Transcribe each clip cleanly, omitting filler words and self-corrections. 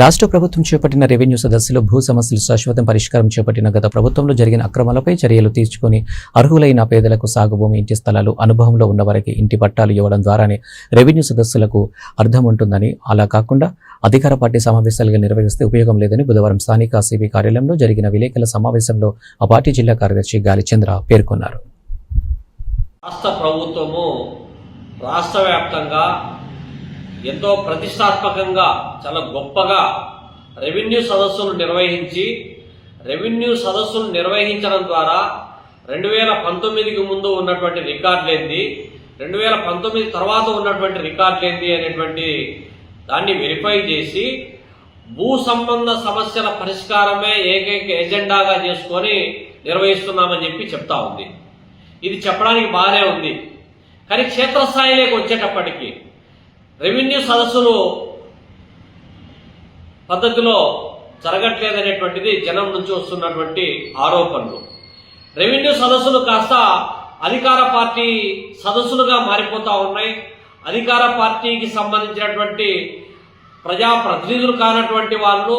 రాష్ట్ర ప్రభుత్వం చేపట్టిన రెవెన్యూ సదస్సులో భూ సమస్యలు శాశ్వత పరిష్కారం చేపట్టిన గత ప్రభుత్వంలో జరిగిన అక్రమాలపై చర్యలు తీసుకుని అర్హులైన పేదలకు సాగు భూమి, ఇంటి స్థలాలు, అనుభవంలో ఉన్నవారికి ఇంటి పట్టాలు ఇవ్వడం ద్వారానే రెవెన్యూ సదస్సులకు అర్థం ఉంటుందని, అలా కాకుండా అధికార పార్టీ సమావేశాలుగా నిర్వహిస్తే ఉపయోగం లేదని బుధవారం స్థానిక సిబి కార్యాలయంలో జరిగిన విలేకరుల సమావేశంలో ఆ పార్టీ జిల్లా కార్యదర్శి గాలిచంద్ర పేర్కొన్నారు. రాష్ట్ర ప్రభుత్వము రాష్ట్ర వ్యాప్తంగా ఎంతో ప్రతిష్టాత్మకంగా చాలా గొప్పగా రెవెన్యూ సదస్సులు నిర్వహించడం ద్వారా 2019కి ముందు ఉన్నటువంటి రికార్డులేంది, 2019 తర్వాత ఉన్నటువంటి రికార్డులేంది అనేటువంటి దాన్ని వెరిఫై చేసి భూ సంబంధ సమస్యల పరిష్కారమే ఏకైక ఎజెండాగా చేసుకొని నిర్వహిస్తున్నామని చెప్పి చెప్తా ఉంది. ఇది చెప్పడానికి బాగానే ఉంది, కానీ క్షేత్రస్థాయిలోకి వచ్చేటప్పటికీ రెవెన్యూ సదస్సులు పద్ధతిలో జరగట్లేదనేటువంటిది జనం నుంచి వస్తున్నటువంటి ఆరోపణలు. రెవెన్యూ సదస్సులు కాస్త అధికార పార్టీ సదస్సులుగా మారిపోతూ ఉన్నాయి. అధికార పార్టీకి సంబంధించినటువంటి ప్రజాప్రతినిధులు కానటువంటి వాళ్ళు,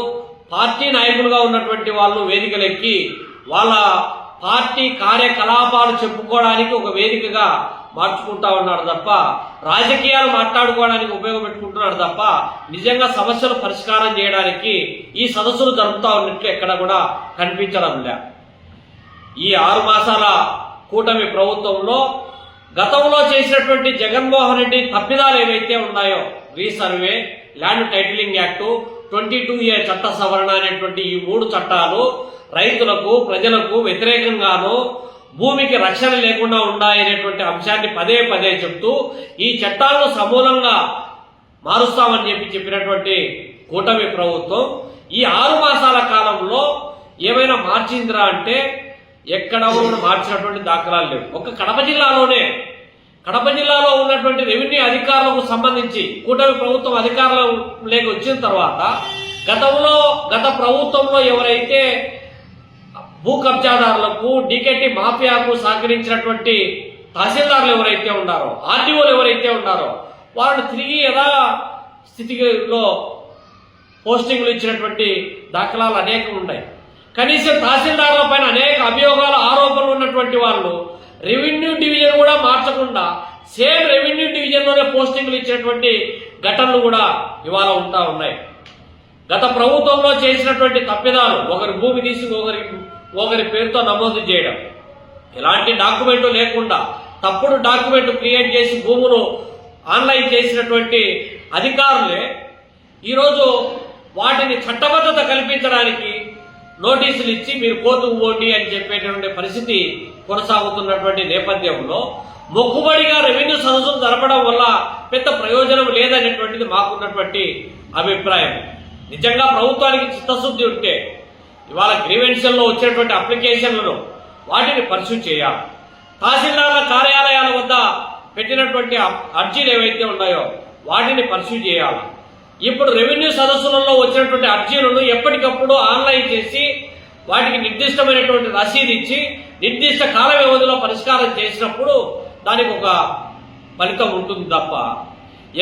పార్టీ నాయకులుగా ఉన్నటువంటి వాళ్ళు వేదికలెక్కి వాళ్ళ పార్టీ కార్యకలాపాలు చెప్పుకోవడానికి ఒక వేదికగా మార్చుకుంటా ఉన్నాడు తప్ప, రాజకీయాలు మాట్లాడుకోవడానికి ఉపయోగపెట్టుకుంటున్నాడు తప్ప నిజంగా సమస్యలు పరిష్కారం చేయడానికి ఈ సదస్సులు జరుపుతా ఉన్నట్లు ఎక్కడ కూడా కనిపించడం లే. ఈ 6 మాసాల కూటమి ప్రభుత్వంలో గతంలో చేసినటువంటి జగన్మోహన్ రెడ్డి తప్పిదాలు ఏవైతే ఉన్నాయో, resurvey, land titling act, 22A చట్ట సవరణ అనేటువంటి ఈ 3 చట్టాలు రైతులకు, ప్రజలకు వ్యతిరేకంగాను, భూమికి రక్షణ లేకుండా ఉన్నాయనేటువంటి అంశాన్ని పదే పదే చెప్తూ ఈ చట్టాలను సమూలంగా మారుస్తామని చెప్పినటువంటి కూటమి ప్రభుత్వం ఈ 6 మాసాల కాలంలో ఏమైనా మార్చిందిరా అంటే ఎక్కడ కూడా మార్చినటువంటి దాఖలాలు లేవు. ఒక కడప జిల్లాలో ఉన్నటువంటి రెవెన్యూ అధికారులకు సంబంధించి కూటమి ప్రభుత్వం అధికారులకు వచ్చిన తర్వాత గత ప్రభుత్వంలో ఎవరైతే భూ కబ్జాదారులకు, డీకేటీ మాఫియాకు సహకరించినటువంటి తహసీల్దార్లు ఎవరైతే ఉన్నారో, ఆర్డీఓలు ఎవరైతే ఉన్నారో వాళ్ళని తిరిగి స్థితిలో పోస్టింగ్లు ఇచ్చినటువంటి దాఖలాలు అనేకం ఉన్నాయి. కనీసం తహసీల్దార్ల పైన అనేక అభియోగాలు, ఆరోపణలు ఉన్నటువంటి వాళ్ళు రెవెన్యూ డివిజన్ కూడా మార్చకుండా సేమ్ రెవెన్యూ డివిజన్లోనే పోస్టింగ్లు ఇచ్చినటువంటి ఘటనలు కూడా ఇవాళ ఉంటా ఉన్నాయి. గత ప్రభుత్వంలో చేసినటువంటి తప్పిదాలు, ఒకరి భూమి తీసి ఒకరి పేరుతో నమోదు చేయడం, ఎలాంటి డాక్యుమెంటు లేకుండా తప్పుడు డాక్యుమెంట్ క్రియేట్ చేసి భూములు ఆన్లైన్ చేసినటువంటి అధికారులే ఈరోజు వాటిని చట్టబద్ధత కల్పించడానికి నోటీసులు ఇచ్చి మీరు కోర్టుకు పోండి అని చెప్పేటువంటి పరిస్థితి కొనసాగుతున్నటువంటి నేపథ్యంలో మొక్కుబడిగా రెవెన్యూ సదస్సులు జరపడం వల్ల పెద్ద ప్రయోజనం లేదనేటువంటిది మాకున్నటువంటి అభిప్రాయం. నిజంగా ప్రభుత్వానికి చిత్తశుద్ధి ఉంటే ఇవాళ గ్రీవెన్షన్లో వచ్చినటువంటి అప్లికేషన్లను వాటిని పరిశీలి చేయాలి. తహసీల్దార్ల కార్యాలయాల వద్ద పెట్టినటువంటి అర్జీలు ఏవైతే ఉన్నాయో వాటిని పరిశీలి చేయాలి. ఇప్పుడు రెవెన్యూ సదస్సులలో వచ్చినటువంటి అర్జీలను ఎప్పటికప్పుడు ఆన్లైన్ చేసి వాటికి నిర్దిష్టమైనటువంటి రసీదు ఇచ్చి నిర్దిష్ట కాల వ్యవధిలో పరిష్కారం చేసినప్పుడు దానికి ఒక ఫలితం ఉంటుంది తప్ప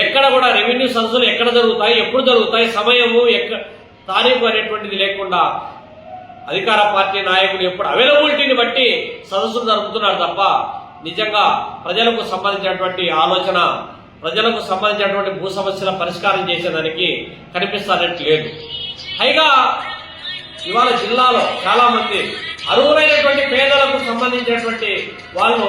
ఎక్కడ కూడా రెవెన్యూ సదస్సులు ఎక్కడ జరుగుతాయి, ఎప్పుడు జరుగుతాయి, సమయము, తారీఖు అనేటువంటిది లేకుండా అధికార పార్టీ నాయకులు ఎప్పుడు అవైలబిలిటీని బట్టి సదస్సులు జరుపుతున్నారు తప్ప నిజంగా ప్రజలకు సంబంధించినటువంటి ఆలోచన, ప్రజలకు సంబంధించినటువంటి భూ సమస్యల పరిష్కారం చేసేదానికి కనిపిస్తానట్టు లేదు. పైగా ఇవాళ జిల్లాలో చాలా మంది అర్హులైనటువంటి పేదలకు సంబంధించినటువంటి వాళ్ళు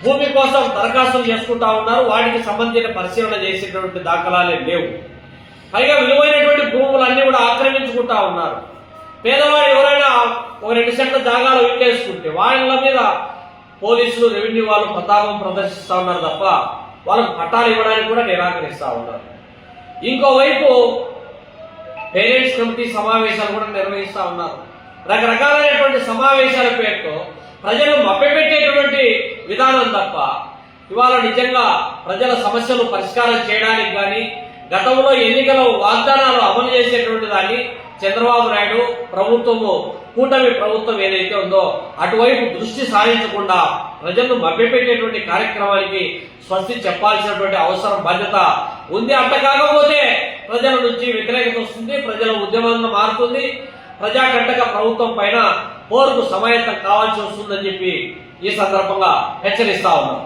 భూమి కోసం దరఖాస్తులు చేసుకుంటా ఉన్నారు. వాటికి సంబంధించిన పరిశీలన చేసేటువంటి దాఖలాలే లేవు. పైగా విలువైనటువంటి భూములన్నీ కూడా ఆక్రమించుకుంటా ఉన్నారు. పేదవాడు ఎవరైనా ఒక 2 సెంట్ల జాగాలు ఇల్లేసుకుంటే వాళ్ళ మీద పోలీసులు, రెవెన్యూ వాళ్ళు ప్రతాపం ప్రదర్శిస్తూ ఉన్నారు తప్ప వాళ్ళకు పట్టాలు ఇవ్వడానికి కూడా నిరాకరిస్తూ ఉన్నారు. ఇంకోవైపు పేరెంట్స్ కమిటీ సమావేశాలు కూడా నిర్వహిస్తూ ఉన్నారు. రకరకాలైనటువంటి సమావేశాల పేరుతో ప్రజలు మభ్యపెట్టేటువంటి విధానం తప్ప ఇవాళ నిజంగా ప్రజల సమస్యలు పరిష్కారం చేయడానికి కానీ, గతంలో ఎన్నికల వాగ్దానాలు అమలు చేసేటువంటి దాన్ని చంద్రబాబు నాయుడు ప్రభుత్వము, కూటమి ప్రభుత్వం ఏదైతే ఉందో అటువైపు దృష్టి సారించకుండా ప్రజలను మభ్యపెట్టేటువంటి కార్యక్రమానికి స్వస్తి చెప్పాల్సినటువంటి అవసరం, బాధ్యత ఉంది. అంత కాకపోతే ప్రజల నుంచి వ్యతిరేకత వస్తుంది, ప్రజల ఉద్యమంగా మారుతుంది, ప్రజాకంటక ప్రభుత్వం పైన పోరుకు సమాయత్తం కావాల్సి వస్తుందని చెప్పి ఈ సందర్భంగా హెచ్చరిస్తా ఉన్నాం.